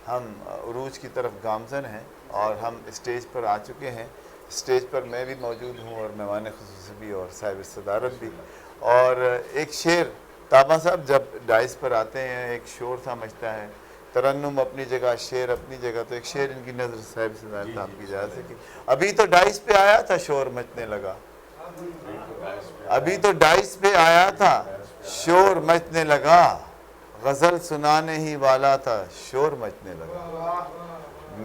ہم عروج کی طرف گامزن ہیں اور ہم اسٹیج پر آ چکے ہیں. اسٹیج پر میں بھی موجود ہوں اور مہمان خصوصی بھی اور صاحب صدارت بھی. اور ایک شعر طابہ صاحب جب ڈائس پر آتے ہیں ایک شور سا مچتا ہے, ترنم اپنی جگہ, شعر اپنی جگہ, تو ایک شعر ان کی نظر صاحب صدارت آپ کی اجازت ہے کہ ابھی تو ڈائس پہ آیا تھا شور مچنے لگا, ابھی تو ڈائس پہ آیا تھا شور مچنے لگا, غزل سنانے ہی والا تھا شور مچنے لگا.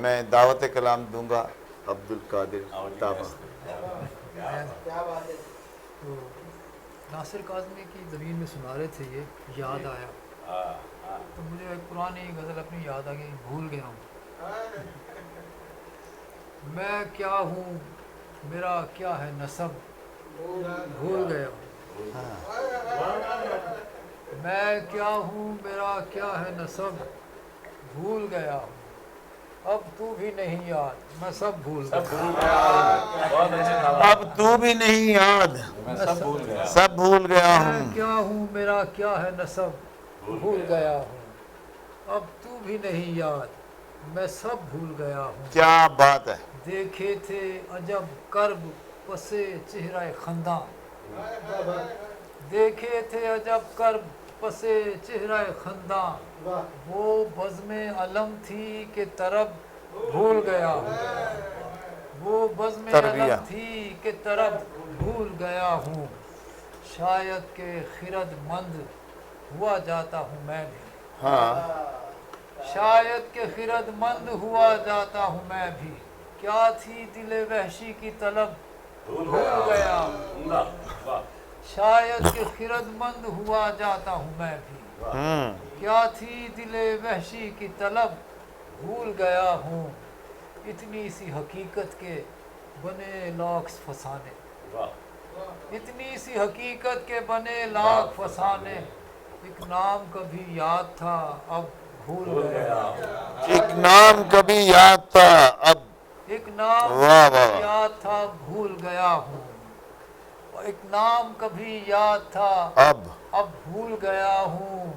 میں دعوت کلام دوں گا عبد القادر طابہ. تو ناصر کاظمی کی زمین میں سنا رہے تھے, یہ یاد آیا تو مجھے ایک پرانی غزل اپنی یاد آ گئی, بھول گیا ہوں. میں کیا ہوں میرا کیا ہے نسب, بھول گیا ہوں. میں کیا ہوں میرا کیا ہے نسب, بھول گیا ہوں. اب تو بھی نہیں یاد میں سب بھول گیا. اب تو بھی نہیں یاد سب بھول گیا میں ہوں. کیا ہوں میرا کیا ہے نسب, بھول گیا ہوں. اب تو بھی نہیں یاد میں سب بھول گیا ہوں. کیا بات ہے. دیکھے تھے عجب کرب پسے چہرہ خنداں, دیکھے تھے عجب کرب پسے چہرہ خنداں, وہ بزم علم تھی کہ طرب بھول گیا ہوں. وہ بزم تربیہ. علم تھی کہ طرب بھول گیا ہوں. شاید کہ خرد مند ہوا جاتا ہوں میں بھی, ہاں شاید کہ خرد مند ہوا جاتا ہوں میں بھی. کیا تھی دل وحشی کی طلب بھول گیا ہوں. شاید کہ خرد مند ہوا جاتا ہوں میں بھی. کیا تھی دل وحشی کی طلب بھول گیا ہوں. اتنی سی حقیقت کے بنے لاکھ فسانے, اتنی سی حقیقت کے بنے لاکھ فسانے. ایک نام کبھی یاد تھا اب بھول گیا. ایک نام کبھی یاد تھا اب, ایک نام واہ کبھی واہ, یاد تھا بھول گیا ہوں. ایک نام کبھی یاد تھا اب بھول گیا ہوں.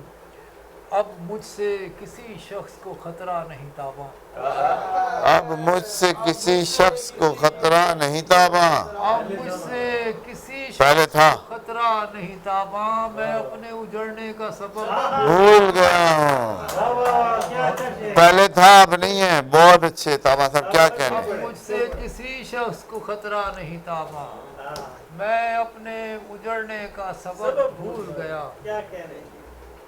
اب مجھ سے کسی شخص کو خطرہ نہیں تاباں, اب مجھ سے کسی شخص کو خطرہ نہیں تاباں. اب مجھ سے کسی پہلے شخص تھا کو خطرہ نہیں تاباں. میں اپنے اجڑنے کا سبب بھول گیا ہوں. پہلے تھا اب نہیں ہے. بہت اچھے طابہ صاحب, کیا کہنے. اب مجھ سے کسی شخص کو خطرہ نہیں تاباں. میں اپنے اجڑنے کا سبب بھول گیا.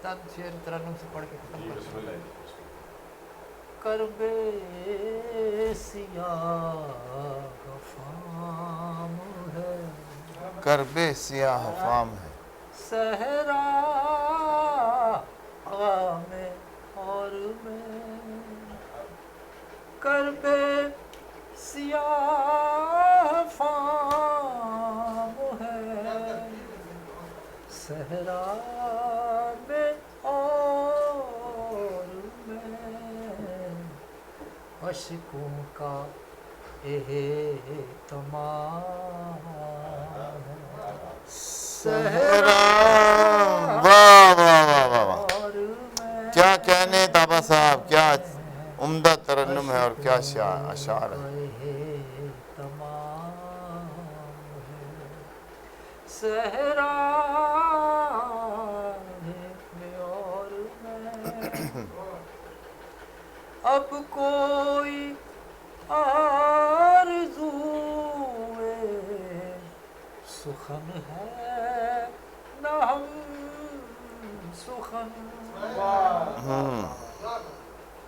تن شعر ترنم سے پڑھ کے ختم کرتے ہیں. کربے سیاہ فام ہے, کربے سیاہ فام ہے, صحرا میں اور میں. کربے سیاہ فام ہے, صحرا میں اور میں. اشکوں کا اہتمام ہے, صحرا. واہ واہ واہ واہ واہ, اور میں. کیا کہنے طابہ صاحب, کیا عمدہ ترنم ہے اور کیا اشعار ہے. تمام ہے صحرا میں اور میں. اب کوئی آرزوئے سخن ہے نہ ہم سخن.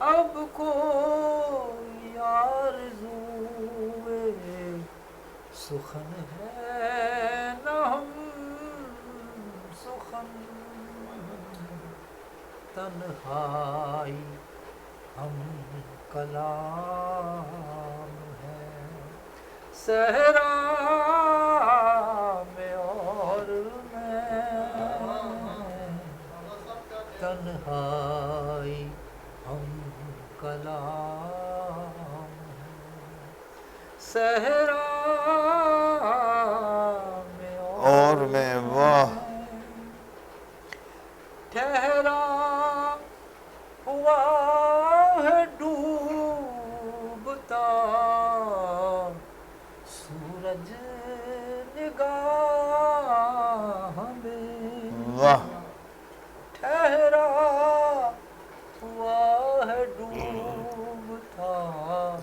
اب کوئی آرزوئے سخن ہے نہ ہم سخن. تنہائی ہم کلام ہے, صحرا میں اور میں. تنہائی ہم کلام ہے, صحرا میں اور میں. واہ, ٹھہرا ہوا ہے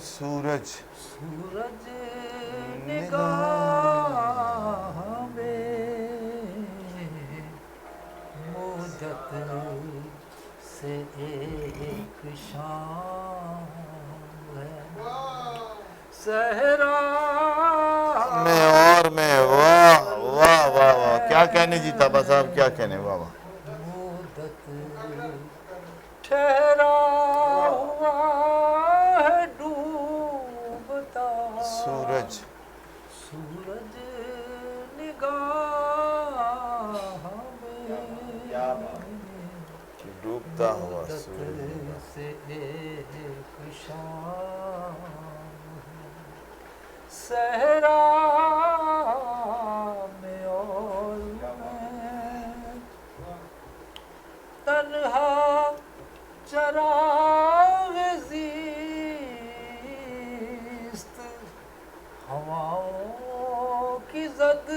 سورج سورج نگاہ میں مدت سے ایک شام ہے صحرا میں اور میں واہ واہ واہ واہ کیا کہنے جی تابا صاحب کیا کہنے واہ واہ مدت ٹھہرا ہوا ہے ڈوبتا سورج سورج نگاہ میں ڈوبتا ہوا مدت سورج سے ایک شام ہے صحرا میں اور میں تنہا چراغ زیست ہواؤں کی زد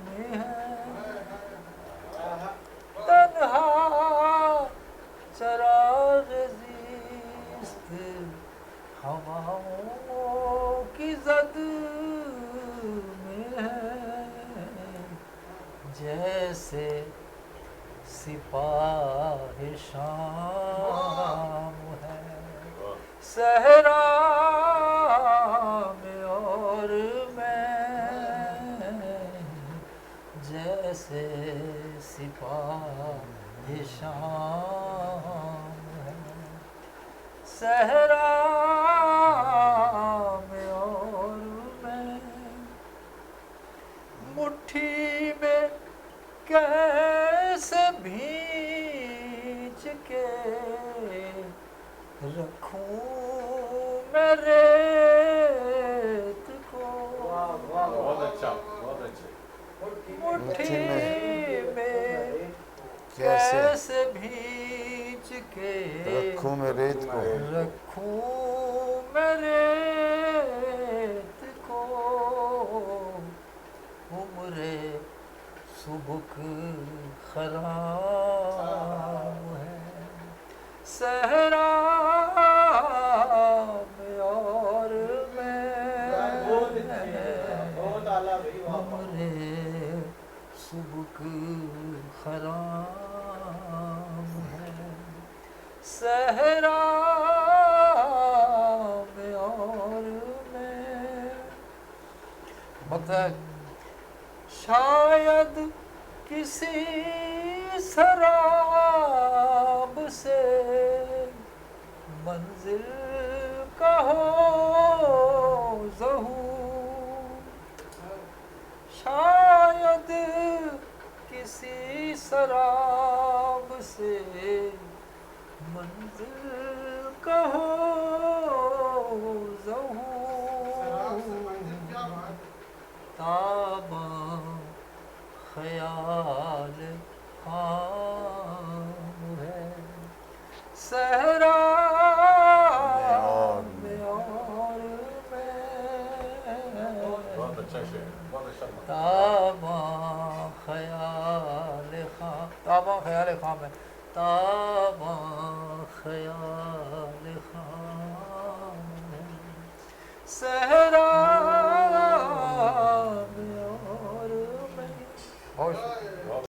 میں ہے تنہا چراغ زیست ہواؤں کی زد میں ہے جیسے سپاہ شام ہے صحرا میں اور میں جیسے سپاہ شام ہے صحرا میں اور میں مٹھی میں کیسے بھینچ کے رکھوں میں ریت کو بہت اچھا مٹھی میں کیسے کیسے بھینچ کے رکھوں میں ریت کو رکھوں میں ریت کو عمر سبک خرام ہے صحرا میں اور میں عمر سبک خرام ہے صحرا میں اور میں مطلب شاید کسی سراب سے منزل کا ہو ظہور شاید کسی سراب سے منزل کا ہو ظہور تاباں خیال خام ہے صحرا میں اور میں بہت اچھا شعر بہت اچھا تاباں خیال خام تاباں خیال خام ہے تاباں خیال خام ہے صحرا